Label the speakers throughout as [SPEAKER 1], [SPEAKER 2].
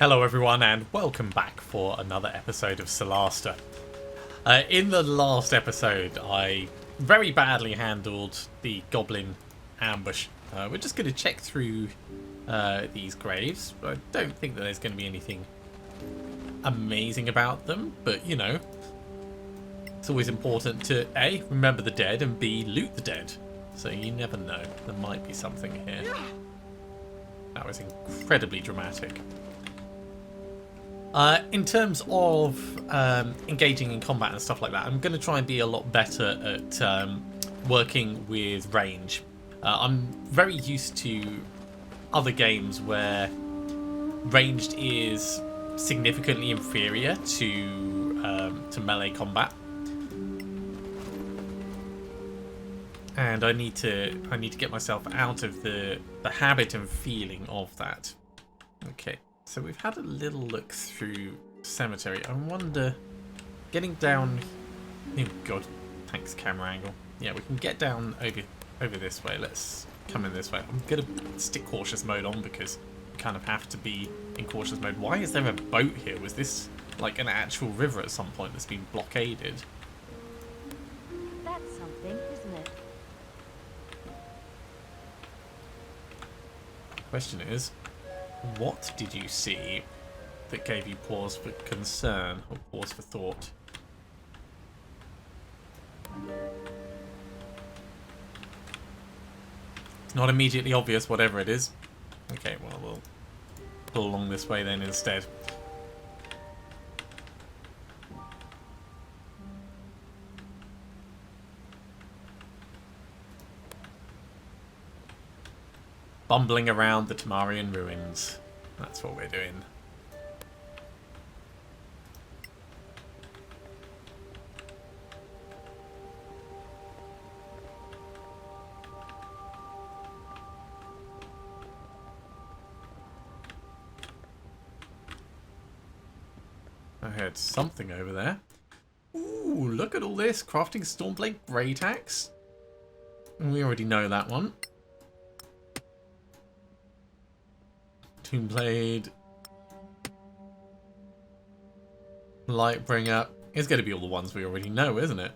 [SPEAKER 1] Hello everyone and welcome back for another episode of Solasta. In the last episode I very badly handled the goblin ambush. We're just going to check through these graves. I don't think that there's going to be anything amazing about them, but you know, it's always important to A, remember the dead, and B, loot the dead. So you never know, there might be something here. That was incredibly dramatic. In terms of engaging in combat and stuff like that, I'm going to try and be a lot better at working with range. I'm very used to other games where ranged is significantly inferior to melee combat, and I need to get myself out of the habit and feeling of that. Okay. So we've had a little look through cemetery. I wonder, getting down. Oh god, thanks camera angle. Yeah, we can get down over this way. Let's come in this way. I'm gonna stick cautious mode on because we kind of have to be in cautious mode. Why is there a boat here? Was this like an actual river at some point that's been blockaded?
[SPEAKER 2] That's something, isn't it?
[SPEAKER 1] The question is, what did you see that gave you pause for concern or pause for thought? It's not immediately obvious, whatever it is. Okay, well, we'll pull along this way then instead. Bumbling around the Tamarian ruins. That's what we're doing. I heard something over there. Ooh, look at all this. Crafting Stormblade Great Axe. We already know that one. Tombblade, Lightbringer. It's going to be all the ones we already know, isn't it?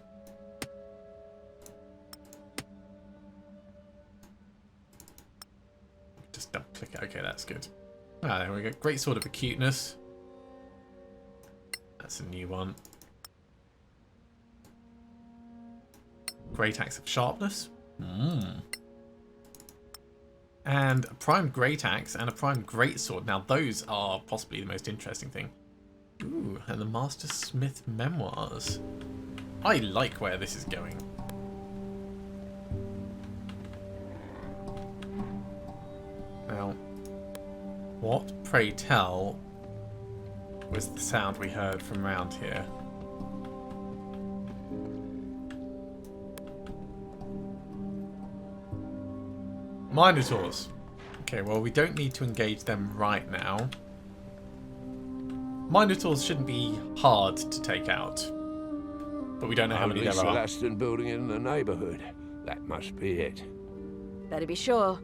[SPEAKER 1] Just double click it. Okay, that's good. Ah, there we go. Great Sword of Acuteness. That's a new one. Great Axe of Sharpness. And a Prime Great Axe and a Prime Great Sword. Now those are possibly the most interesting thing. Ooh, and the Master Smith Memoirs. I like where this is going. Now, what, pray tell, was the sound we heard from round here? Minotaurs. Okay, well, we don't need to engage them right now. Minotaurs shouldn't be hard to take out. But we don't know how many there are.
[SPEAKER 3] Solasta building in the neighborhood. That must be it.
[SPEAKER 2] Better be sure.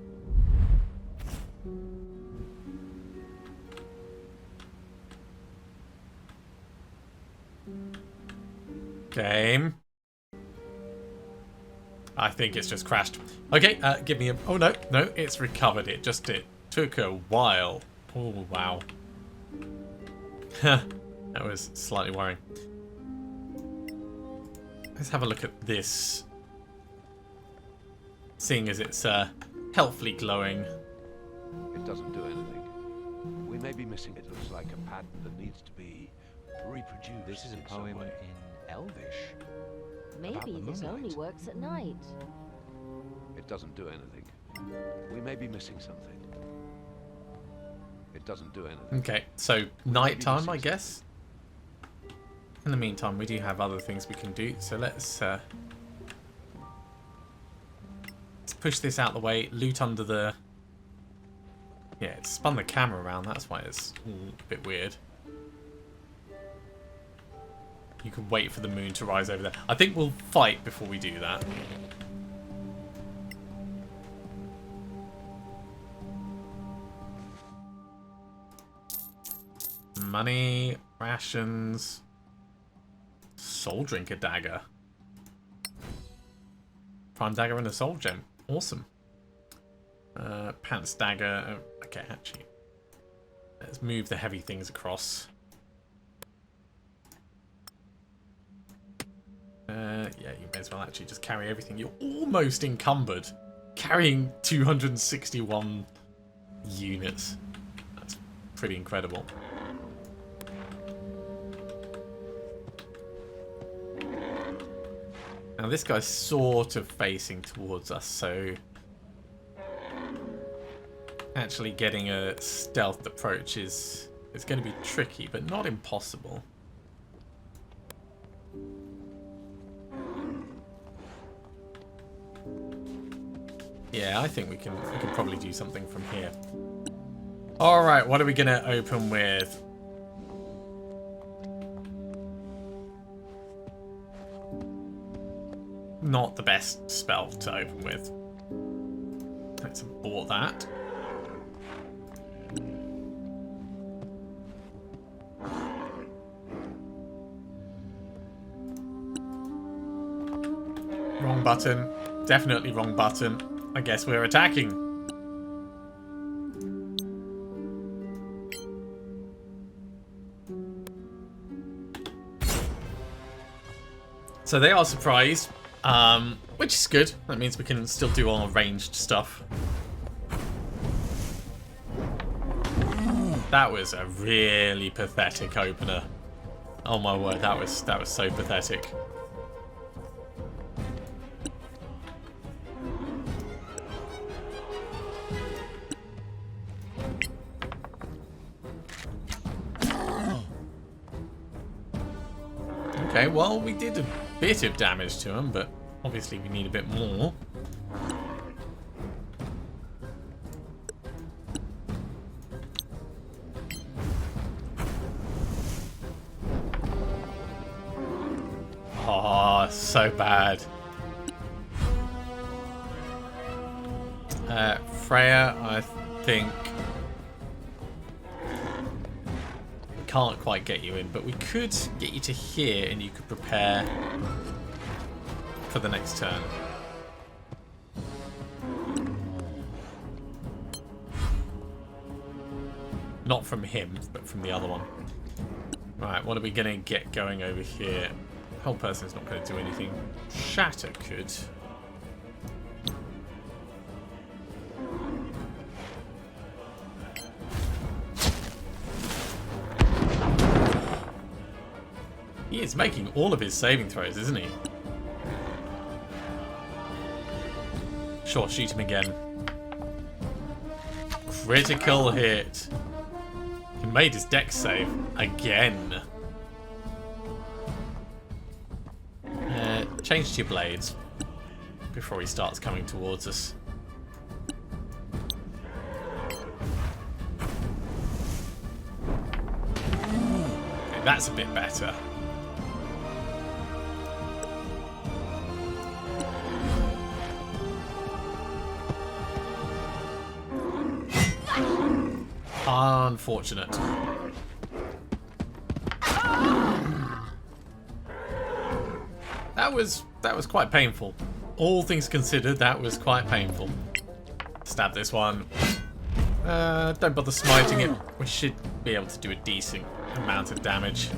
[SPEAKER 1] Game. I think it's just crashed. Okay, give me a... Oh, no, it's recovered. It took a while. Oh, wow. That was slightly worrying. Let's have a look at this. Seeing as it's healthily glowing.
[SPEAKER 3] It doesn't do anything. We may be missing it. It looks like a pattern that needs to be reproduced.
[SPEAKER 4] This is a poem in Elvish.
[SPEAKER 2] Maybe this only works at night.
[SPEAKER 3] It doesn't do anything. We may be missing something. It doesn't do anything.
[SPEAKER 1] Okay, so nighttime, I guess. In the meantime, we do have other things we can do. So let's push this out the way. Loot under the... Yeah, it spun the camera around. That's why it's a bit weird. You can wait for the moon to rise over there. I think we'll fight before we do that. money, rations, soul drinker dagger. Prime dagger and a soul gem. Awesome. Pants dagger. Oh, okay, actually. Let's move the heavy things across. Yeah, you may as well actually just carry everything. You're almost encumbered. Carrying 261 units. That's pretty incredible. Now this guy's sort of facing towards us, so actually getting a stealthed approach is going to be tricky, but not impossible. Yeah, I think we can probably do something from here. All right, what are we gonna open with? Not the best spell to open with. Let's abort that. Wrong button. Definitely wrong button. I guess we're attacking. So they are surprised, which is good. That means we can still do our ranged stuff. That was a really pathetic opener. Oh my word, that was so pathetic. Okay, well, we did a bit of damage to him, but obviously we need a bit more. Oh, so bad. Freya, I think we can't quite get you in, but we could get you to here and you could prepare for the next turn. Not from him, but from the other one. Right, what are we going to get going over here? Whole person's not going to do anything. Shatter could. He is making all of his saving throws, isn't he? Sure, shoot him again. Critical hit. He made his dex save again. Change to your blades before he starts coming towards us. Okay, that's a bit better. Unfortunate. That was quite painful. All things considered, that was quite painful. Stab this one. Don't bother smiting it. We should be able to do a decent amount of damage.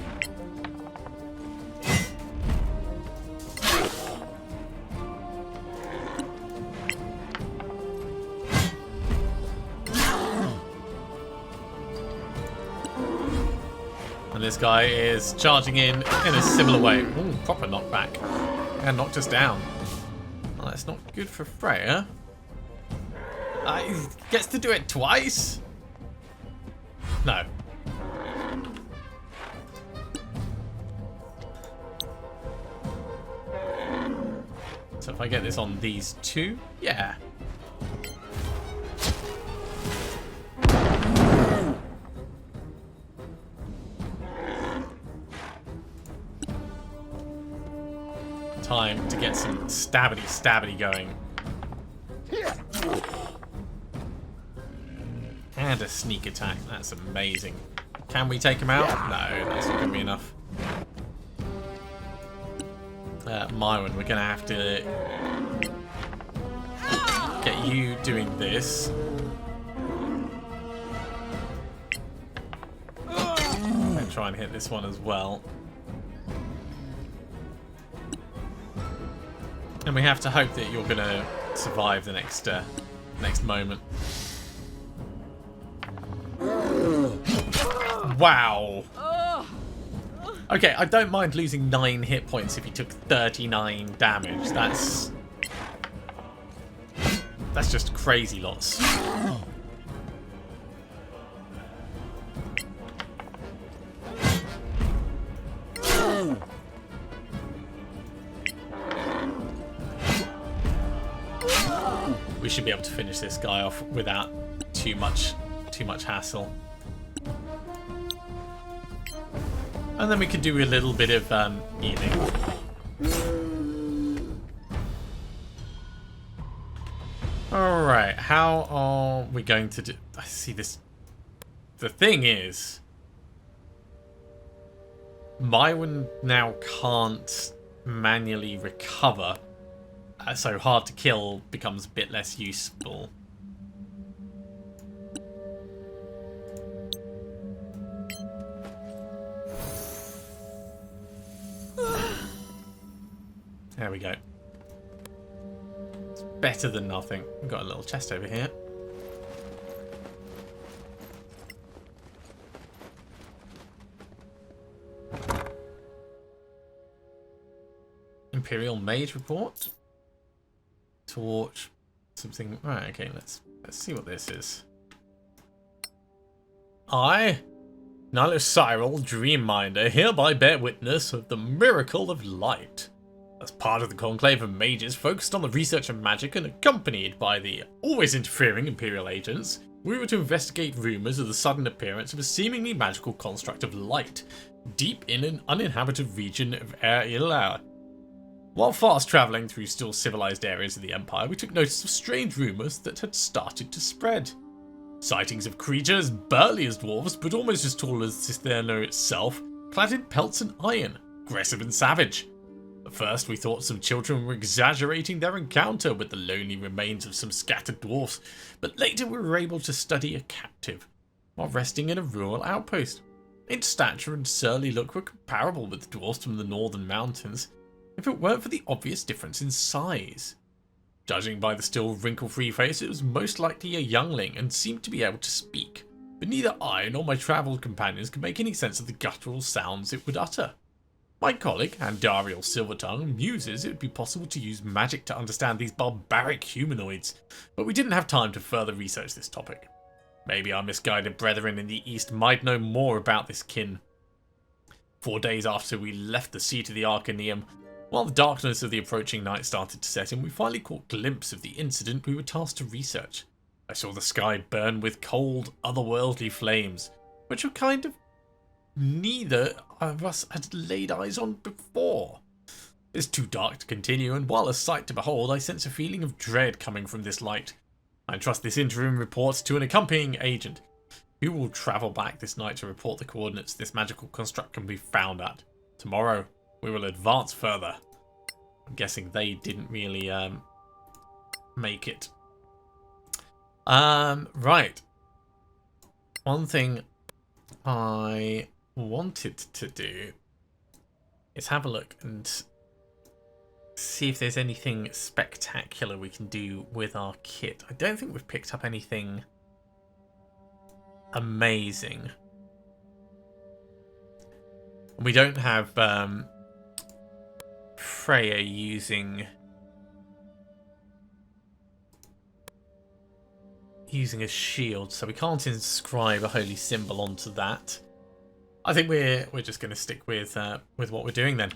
[SPEAKER 1] And this guy is charging in a similar way. Ooh, proper knockback. And knocked us down. Well, that's not good for Freya. He gets to do it twice? No. So if I get this on these two, yeah. Time to get some stabby going. And a sneak attack. That's amazing. Can we take him out? No, that's not going to be enough. Myron, we're going to have to get you doing this. And try and hit this one as well. And we have to hope that you're going to survive the next moment. Wow. Okay, I don't mind losing 9 hit points if you took 39 damage. That's just crazy lots. We should be able to finish this guy off without too much hassle. And then we could do a little bit of healing. Alright, how are we going to do... I see this... The thing is... Myron now can't manually recover. So hard to kill becomes a bit less useful. There we go. It's better than nothing. We've got a little chest over here. Imperial Mage Report. Torch. Something. Right, okay, let's see what this is. I, Nihilus Cyril, Dreamminder, hereby bear witness of the miracle of light. As part of the conclave of mages focused on the research of magic and accompanied by the always interfering Imperial agents, we were to investigate rumours of the sudden appearance of a seemingly magical construct of light, deep in an uninhabited region of Air Ilar. While fast travelling through still civilized areas of the Empire, we took notice of strange rumours that had started to spread. Sightings of creatures burly as dwarves, but almost as tall as Cisterna itself, clad in pelts and iron, aggressive and savage. At first we thought some children were exaggerating their encounter with the lonely remains of some scattered dwarfs, but later we were able to study a captive, while resting in a rural outpost. Its stature and surly look were comparable with the dwarfs from the northern mountains, if it weren't for the obvious difference in size. Judging by the still wrinkle-free face, it was most likely a youngling and seemed to be able to speak, but neither I nor my travelled companions could make any sense of the guttural sounds it would utter. My colleague, Andariel Silvertongue, muses it would be possible to use magic to understand these barbaric humanoids, but we didn't have time to further research this topic. Maybe our misguided brethren in the east might know more about this kin. 4 days after we left the seat of the Arcaneum, while the darkness of the approaching night started to set in, we finally caught a glimpse of the incident we were tasked to research. I saw the sky burn with cold, otherworldly flames, which were kind of neither of us had laid eyes on before. It's too dark to continue, and while a sight to behold, I sense a feeling of dread coming from this light. I entrust this interim report to an accompanying agent, who will travel back this night to report the coordinates this magical construct can be found at. Tomorrow, we will advance further. I'm guessing they didn't really make it. Right. One thing I wanted to do is have a look and see if there's anything spectacular we can do with our kit. I don't think we've picked up anything amazing. We don't have Freya using a shield, so we can't inscribe a holy symbol onto that. I think we're just going to stick with what we're doing then.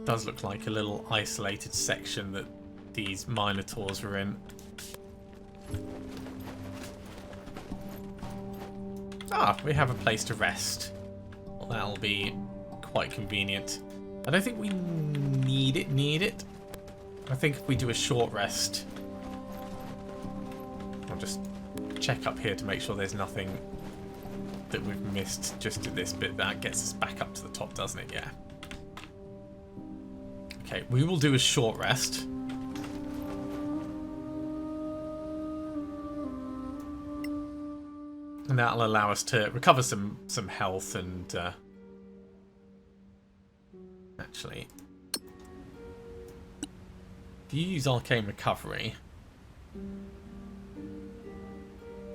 [SPEAKER 1] Does look like a little isolated section that these Minotaurs were in. Ah, we have a place to rest. Well, that'll be quite convenient. I don't think we need it. I think if we do a short rest, I'll just check up here to make sure there's nothing that we've missed just in this bit. That gets us back up to the top, doesn't it? Yeah. Okay, we will do a short rest. And that'll allow us to recover some health and actually, if you use Arcane Recovery,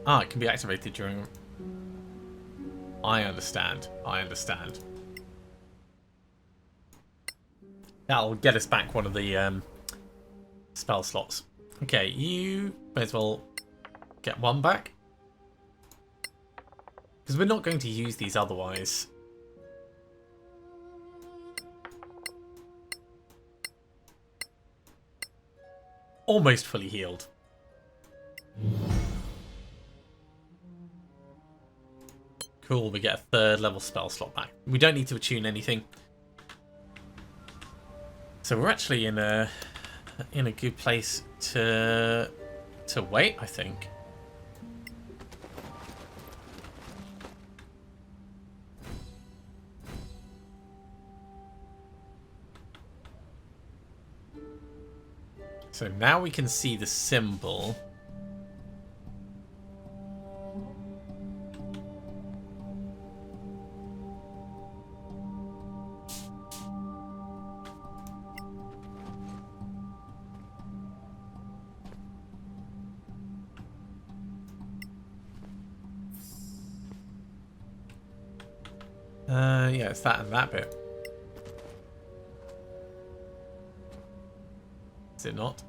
[SPEAKER 1] it can be activated during. I understand. That'll get us back one of the spell slots. Okay, you may as well get one back. Because we're not going to use these otherwise. Almost fully healed. Cool, we get a third level spell slot back. We don't need to attune anything. So we're actually in a good place to wait, I think. So now we can see the symbol. Yeah, it's that and that bit. Is it not?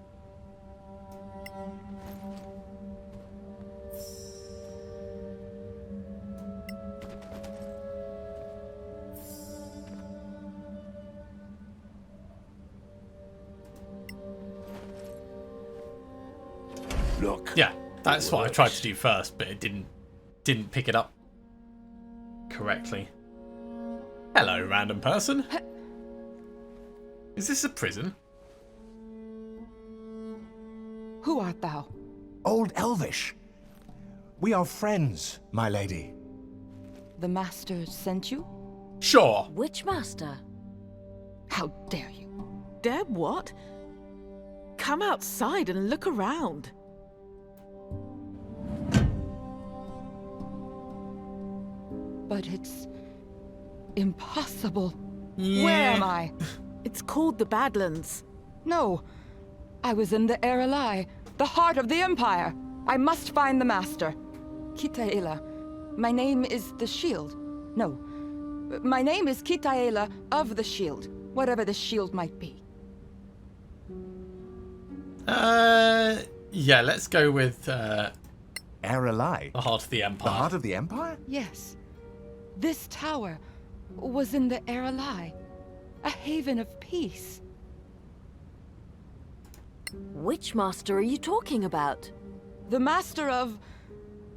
[SPEAKER 3] Look.
[SPEAKER 1] Yeah, that's what I tried to do first, but it didn't pick it up correctly. Hello, random person. Is this a prison?
[SPEAKER 5] Who art thou?
[SPEAKER 6] Old Elvish. We are friends, my lady.
[SPEAKER 5] The Master sent you?
[SPEAKER 1] Sure.
[SPEAKER 2] Which master?
[SPEAKER 5] How dare you?
[SPEAKER 7] Dare what? Come outside and look around.
[SPEAKER 5] But it's impossible. Where am I?
[SPEAKER 7] It's called the Badlands.
[SPEAKER 5] No, I was in the Erelai, the heart of the Empire. I must find the Master. Kitaela. My name is the Shield. No, my name is Kitaela of the Shield, whatever the Shield might be.
[SPEAKER 1] Yeah, let's go with
[SPEAKER 6] Erelai.
[SPEAKER 1] the heart of the Empire.
[SPEAKER 6] The heart of the Empire?
[SPEAKER 5] Yes, this tower was in the Erelai, a haven of peace.
[SPEAKER 2] Which master are you talking about?
[SPEAKER 5] The Master of...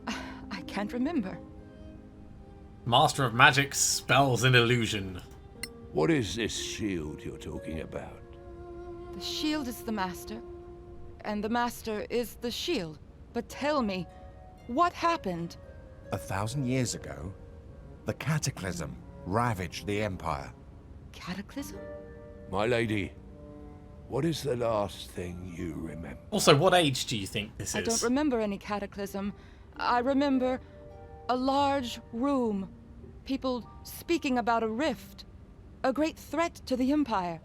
[SPEAKER 5] I can't remember.
[SPEAKER 1] Master of magic, spells, and illusion.
[SPEAKER 3] What is this shield you're talking about?
[SPEAKER 5] The Shield is the Master, and the Master is the Shield. But tell me, what happened?
[SPEAKER 6] 1,000 years ago, the Cataclysm ravaged the Empire.
[SPEAKER 5] Cataclysm?
[SPEAKER 3] My lady, what is the last thing you remember?
[SPEAKER 1] Also, what age do you think this is?
[SPEAKER 5] I don't remember any cataclysm. I remember a large room, people speaking about a rift, a great threat to the Empire,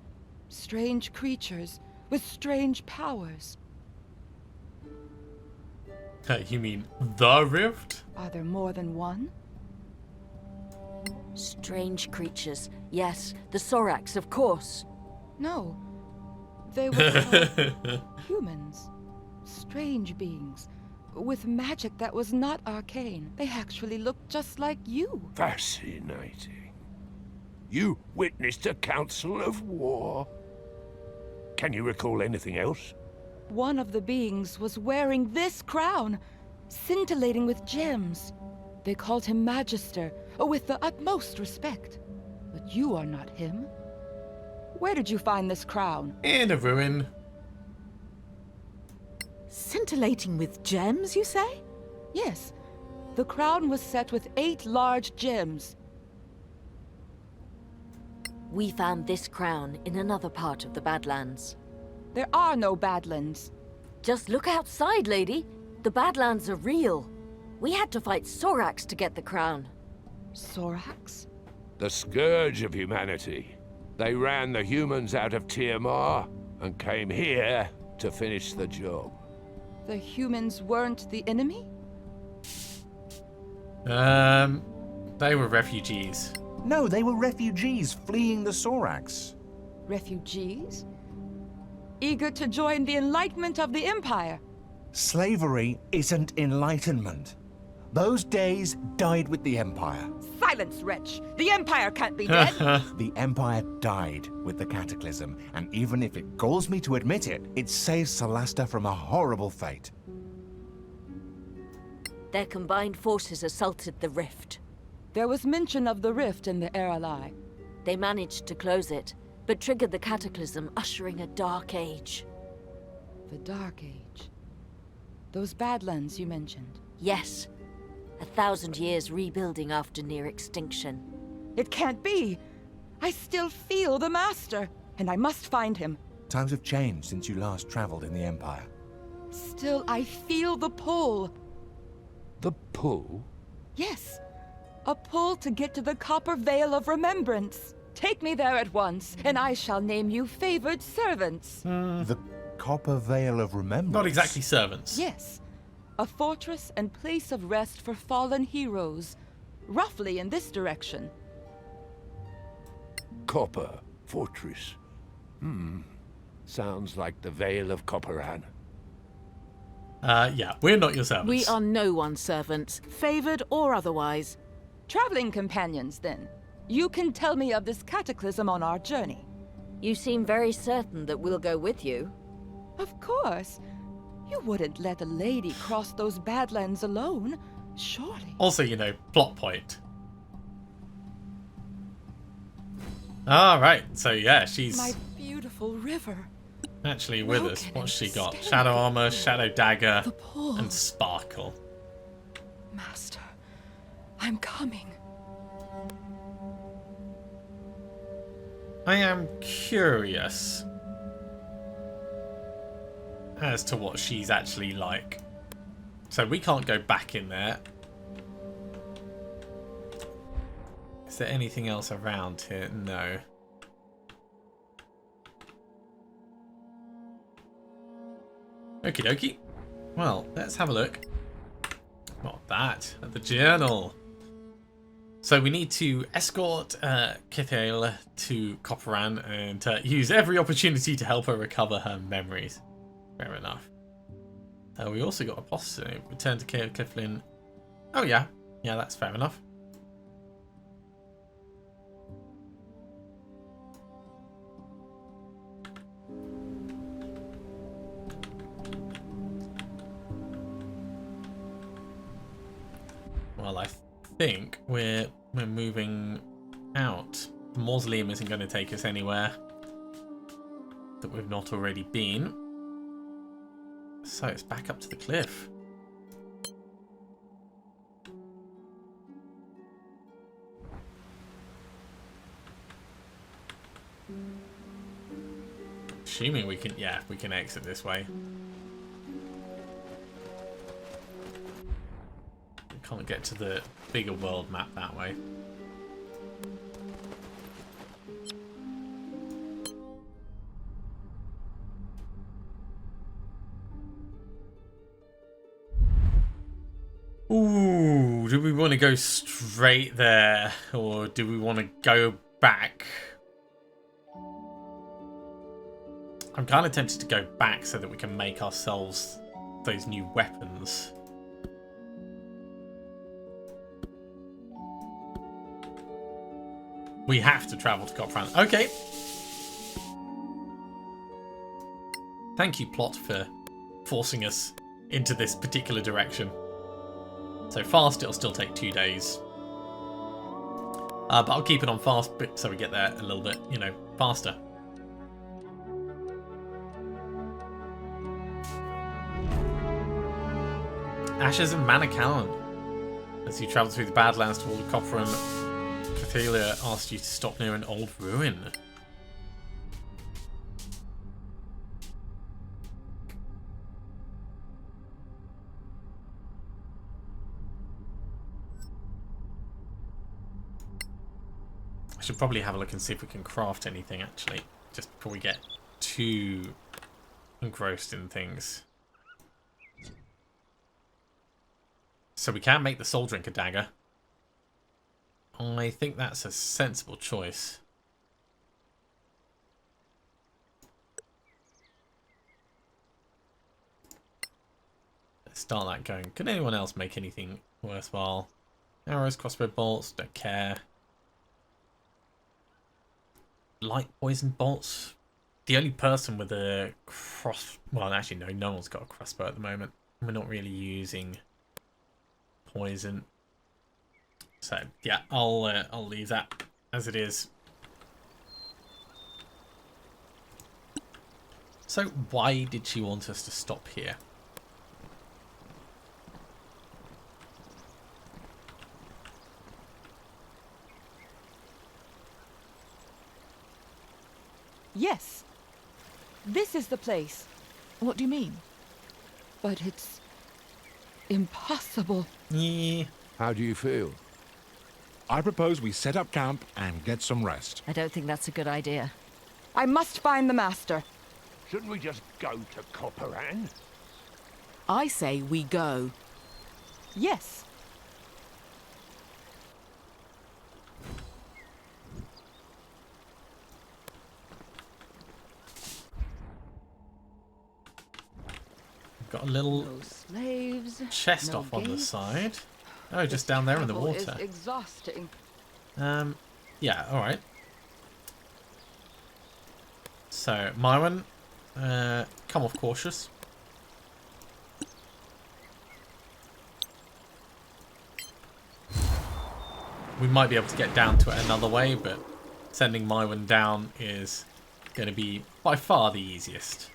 [SPEAKER 5] strange creatures with strange powers.
[SPEAKER 1] You mean the rift?
[SPEAKER 5] Are there more than one?
[SPEAKER 2] Strange creatures. Yes, the Sorax, of course.
[SPEAKER 5] No. They were humans. Strange beings. With magic that was not arcane. They actually looked just like you.
[SPEAKER 3] Fascinating. You witnessed a council of war. Can you recall anything else?
[SPEAKER 5] One of the beings was wearing this crown, scintillating with gems. They called him Magister, with the utmost respect. But you are not him. Where did you find this crown?
[SPEAKER 1] In a ruin.
[SPEAKER 7] Scintillating with gems, you say?
[SPEAKER 5] Yes. The crown was set with 8 large gems.
[SPEAKER 2] We found this crown in another part of the Badlands.
[SPEAKER 5] There are no Badlands.
[SPEAKER 2] Just look outside, lady. The Badlands are real. We had to fight Sorax to get the crown.
[SPEAKER 5] Sorax?
[SPEAKER 3] The scourge of humanity. They ran the humans out of Tiamar and came here to finish the job.
[SPEAKER 5] The humans weren't the enemy?
[SPEAKER 1] They were refugees.
[SPEAKER 6] No, they were refugees fleeing the Sorax.
[SPEAKER 5] Refugees? Eager to join the enlightenment of the Empire?
[SPEAKER 6] Slavery isn't enlightenment. Those days died with the Empire.
[SPEAKER 5] Silence, wretch! The Empire can't be dead!
[SPEAKER 6] The Empire died with the Cataclysm, and even if it galls me to admit it, it saved Solasta from a horrible fate.
[SPEAKER 2] Their combined forces assaulted the rift.
[SPEAKER 5] There was mention of the rift in the Erelai.
[SPEAKER 2] They managed to close it, but triggered the cataclysm, ushering a dark age.
[SPEAKER 5] The Dark Age. Those Badlands you mentioned.
[SPEAKER 2] Yes, 1,000 years rebuilding after near extinction.
[SPEAKER 5] It can't be! I still feel the Master, and I must find him.
[SPEAKER 6] Times have changed since you last traveled in the Empire.
[SPEAKER 5] Still, I feel the pull.
[SPEAKER 3] The pull?
[SPEAKER 5] Yes, a pull to get to the Copper Veil of Remembrance. Take me there at once, and I shall name you favored servants.
[SPEAKER 6] The Copper Veil of Remembrance?
[SPEAKER 1] Not exactly servants.
[SPEAKER 5] Yes, a fortress and place of rest for fallen heroes, roughly in this direction.
[SPEAKER 3] Copper Fortress. Sounds like the Vale of Copperan.
[SPEAKER 1] Yeah, we're not your servants.
[SPEAKER 7] We are no one's servants, favored or otherwise.
[SPEAKER 5] Traveling companions, then. You can tell me of this cataclysm on our journey.
[SPEAKER 2] You seem very certain that we'll go with you.
[SPEAKER 5] Of course. You wouldn't let a lady cross those Badlands alone, surely.
[SPEAKER 1] Also, plot point. Alright, so yeah, she's
[SPEAKER 5] My beautiful river.
[SPEAKER 1] actually with us.
[SPEAKER 5] Broken
[SPEAKER 1] What's
[SPEAKER 5] and
[SPEAKER 1] she got?
[SPEAKER 5] stained.
[SPEAKER 1] Shadow armor, shadow dagger,
[SPEAKER 5] The pull.
[SPEAKER 1] and sparkle.
[SPEAKER 5] Master, I'm coming.
[SPEAKER 1] I am curious as to what she's actually like. So we can't go back in there. Is there anything else around here? No. Okie dokie. Well, let's have a look. Not that. At the journal. So we need to escort Kithael to Copperan and use every opportunity to help her recover her memories. Fair enough. We also got apostasy. Return to Cave Cliflin. Oh yeah. Yeah, that's fair enough. Well, I think we're moving out. The mausoleum isn't going to take us anywhere that we've not already been. So it's back up to the cliff. Assuming we can, yeah, we can exit this way. We can't get to the bigger world map that way. Ooh, do we want to go straight there, or do we want to go back? I'm kind of tempted to go back so that we can make ourselves those new weapons. We have to travel to Copperan. Okay. Thank you, plot, for forcing us into this particular direction. So fast, it'll still take 2 days. But I'll keep it on fast so we get there a little bit, faster. Ashes of Manacalon. As you travel through the Badlands toward Copper and Cathelia asked you to stop near an old ruin. I should probably have a look and see if we can craft anything, actually, just before we get too engrossed in things. So we can make the Soul Drinker dagger. I think that's a sensible choice. Let's start that going. Can anyone else make anything worthwhile? Arrows, crossbow bolts, don't care. Light poison bolts. The only person with a cross... Well, actually, no one's got a crossbow at the moment. We're not really using poison. So, yeah, I'll leave that as it is. So, why did she want us to stop here?
[SPEAKER 5] Yes. This is the place.
[SPEAKER 7] What do you mean?
[SPEAKER 5] But it's impossible.
[SPEAKER 1] Yeah.
[SPEAKER 3] How do you feel?
[SPEAKER 6] I propose we set up camp and get some rest.
[SPEAKER 2] I don't think that's a good idea.
[SPEAKER 5] I must find the master.
[SPEAKER 3] Shouldn't we just go to Copperan?
[SPEAKER 7] I say we go.
[SPEAKER 5] Yes.
[SPEAKER 1] Got a little
[SPEAKER 5] No slaves.
[SPEAKER 1] chest
[SPEAKER 5] no
[SPEAKER 1] off on the
[SPEAKER 5] gates.
[SPEAKER 1] side. Oh, just down there in the
[SPEAKER 5] Travel is
[SPEAKER 1] water.
[SPEAKER 5] exhausting.
[SPEAKER 1] Yeah, alright. So, Myron, come off cautious. We might be able to get down to it another way, but sending Myron down is going to be by far the easiest.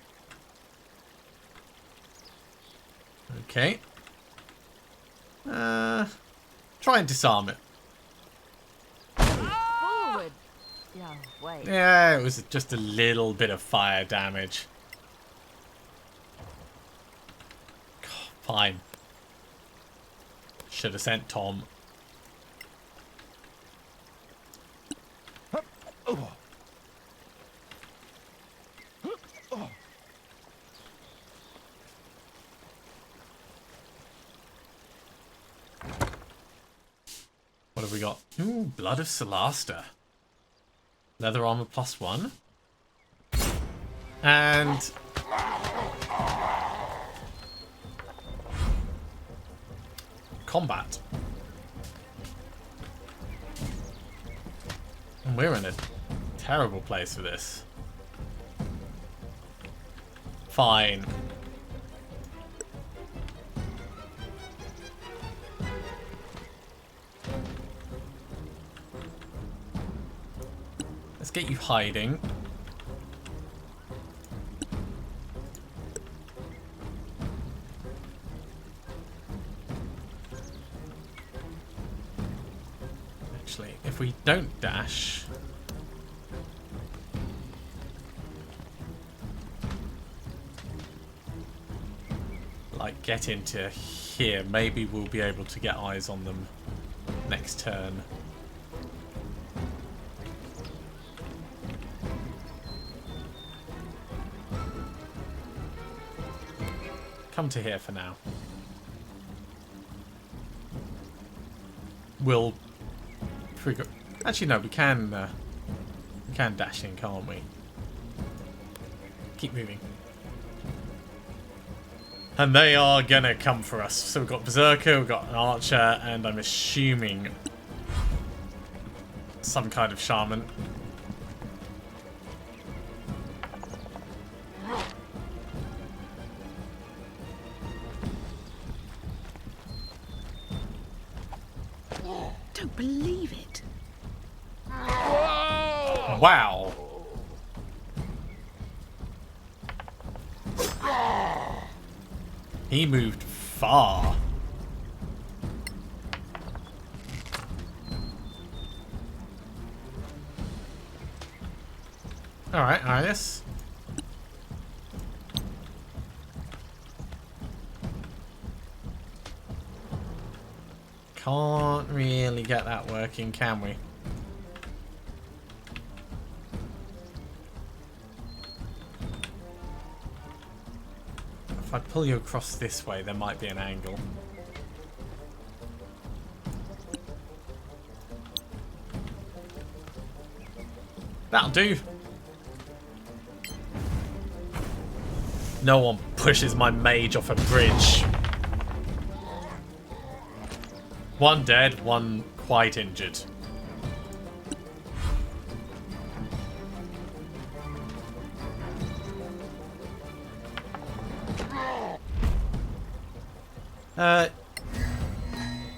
[SPEAKER 1] Okay. Try and disarm it.
[SPEAKER 2] Forward! No, wait.
[SPEAKER 1] Yeah, it was just a little bit of fire damage. God, fine. Should have sent Tom. What have we got? Ooh, Blood of Solasta. Leather armor +1. And... combat. And we're in a terrible place for this. Fine. Let's get you hiding. Actually, if we don't dash... like, get into here, maybe we'll be able to get eyes on them next turn. Come to here for now. We'll figure... Actually, no, we can dash in, can't we? Keep moving. And they are gonna come for us. So we've got Berserker, we've got an Archer, and I'm assuming some kind of Shaman.
[SPEAKER 7] Don't believe it.
[SPEAKER 1] Wow. He moved far. Alright, Alice. Can't really get that working, can we? If I pull you across this way, there might be an angle. That'll do. No one pushes my mage off a bridge. One dead, one quite injured.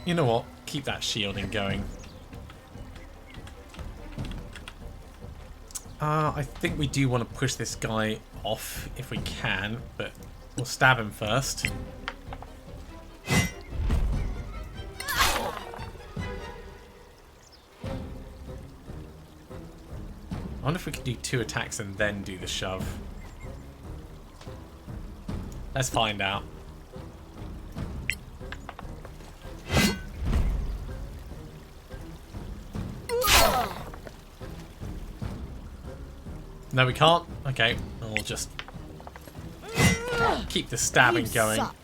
[SPEAKER 1] You know what? Keep that shielding going. I think we do want to push this guy off if we can, but we'll stab him first. I wonder if we could do 2 attacks and then do the shove. Let's find out. No, we can't. Okay, we'll just keep the stabbing going.
[SPEAKER 7] Suck.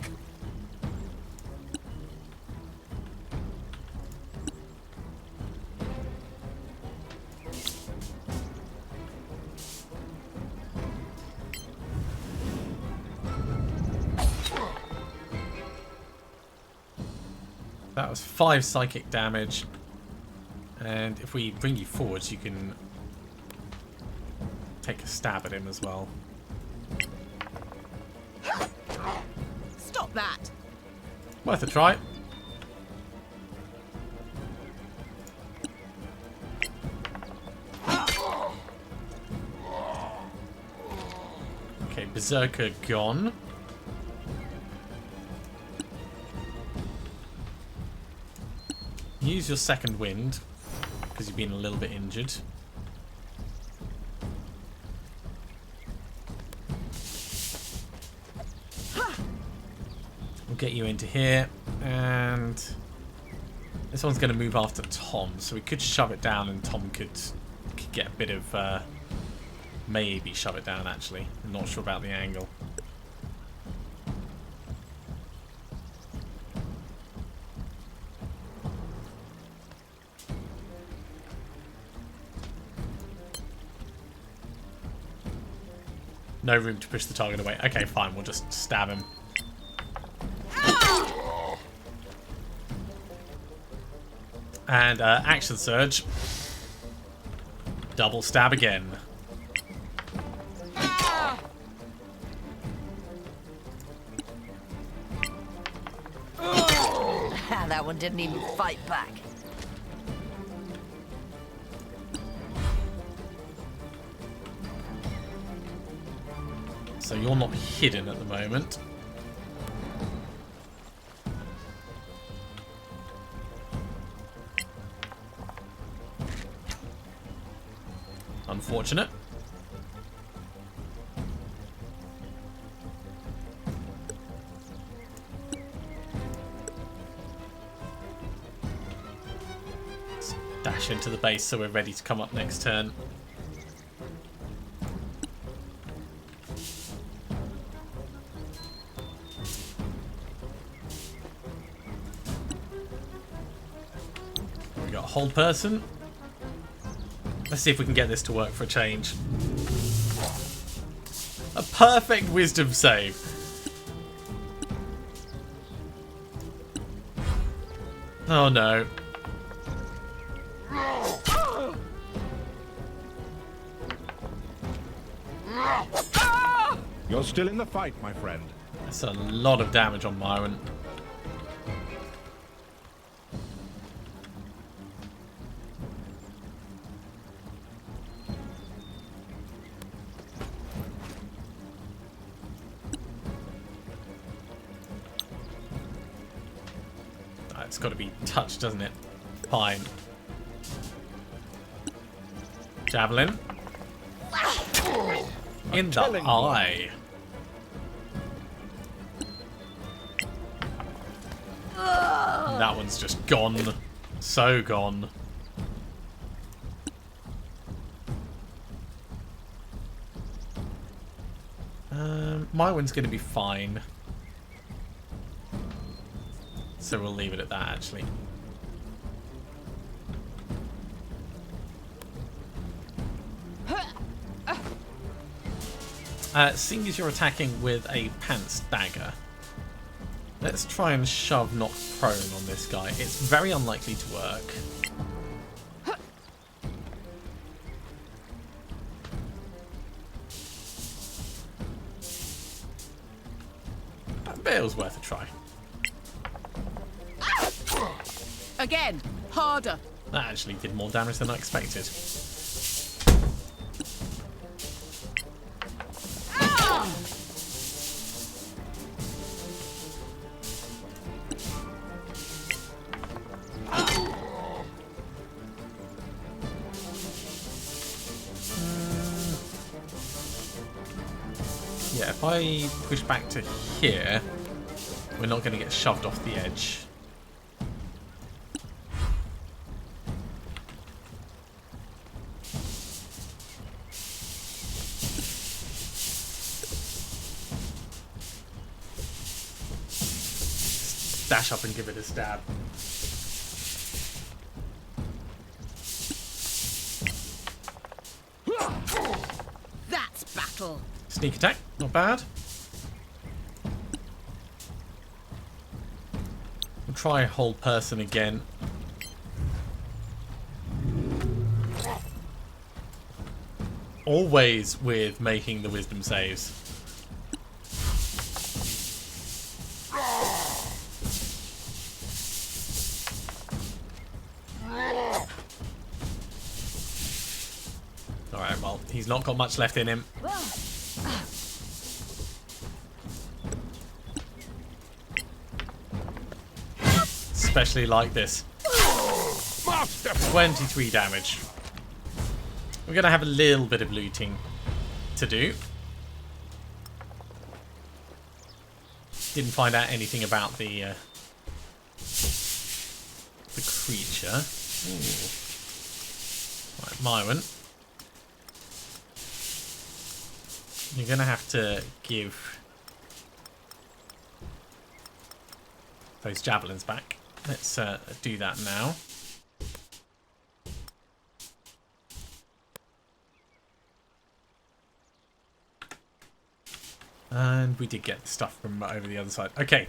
[SPEAKER 1] That was 5 psychic damage. And if we bring you forwards, you can take a stab at him as well.
[SPEAKER 7] Stop that!
[SPEAKER 1] Worth a try. Okay, Berserker gone. Use your second wind, because you've been a little bit injured. We'll get you into here, and this one's going to move after Tom, so we could shove it down and Tom could get a bit of, maybe shove it down actually. I'm not sure about the angle. No room to push the target away. Okay, fine. We'll just stab him. And action surge. Double stab again.
[SPEAKER 2] That one didn't even fight back.
[SPEAKER 1] So you're not hidden at the moment. Unfortunate. Let's dash into the base so we're ready to come up next turn. We got a hold person. Let's see if we can get this to work for a change. A perfect wisdom save. Oh no.
[SPEAKER 6] You're still in the fight, my friend.
[SPEAKER 1] That's a lot of damage on Myron. It's got to be touched, doesn't it? Fine. Javelin. In the eye. That one's just gone. So gone. My one's going to be fine. So we'll leave it at that, actually. Seeing as you're attacking with a pants dagger, let's try and shove knock prone on this guy. It's very unlikely to work. But it was worth a try.
[SPEAKER 7] Again, harder.
[SPEAKER 1] That actually did more damage than I expected. Yeah, if I push back to here, we're not going to get shoved off the edge. Dash up and give it a stab.
[SPEAKER 7] That's battle.
[SPEAKER 1] Sneak attack, not bad. We'll try hold person again. Always with making the wisdom saves. Alright, well, he's not got much left in him. Especially like this. 23 damage. We're going to have a little bit of looting to do. Didn't find out anything about the creature. Ooh. Right, Myron. You're going to have to give those javelins back. Let's do that now. And we did get the stuff from over the other side. Okay.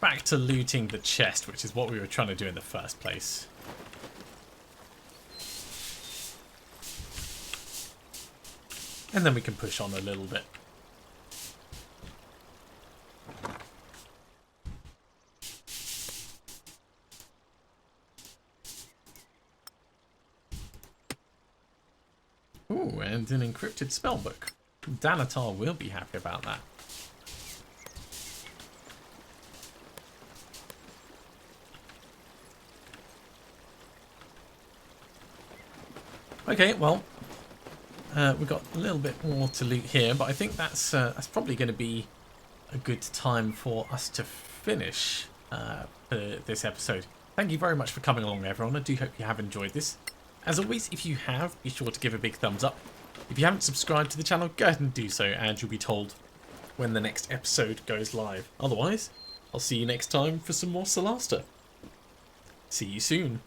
[SPEAKER 1] Back to looting the chest, which is what we were trying to do in the first place. And then we can push on a little bit. Ooh, and an encrypted spellbook. Danatar will be happy about that. Okay, well, we've got a little bit more to loot here, but I think that's probably going to be a good time for us to finish this episode. Thank you very much for coming along, everyone. I do hope you have enjoyed this. As always, if you have, be sure to give a big thumbs up. If you haven't subscribed to the channel, go ahead and do so, and you'll be told when the next episode goes live. Otherwise, I'll see you next time for some more Solasta. See you soon.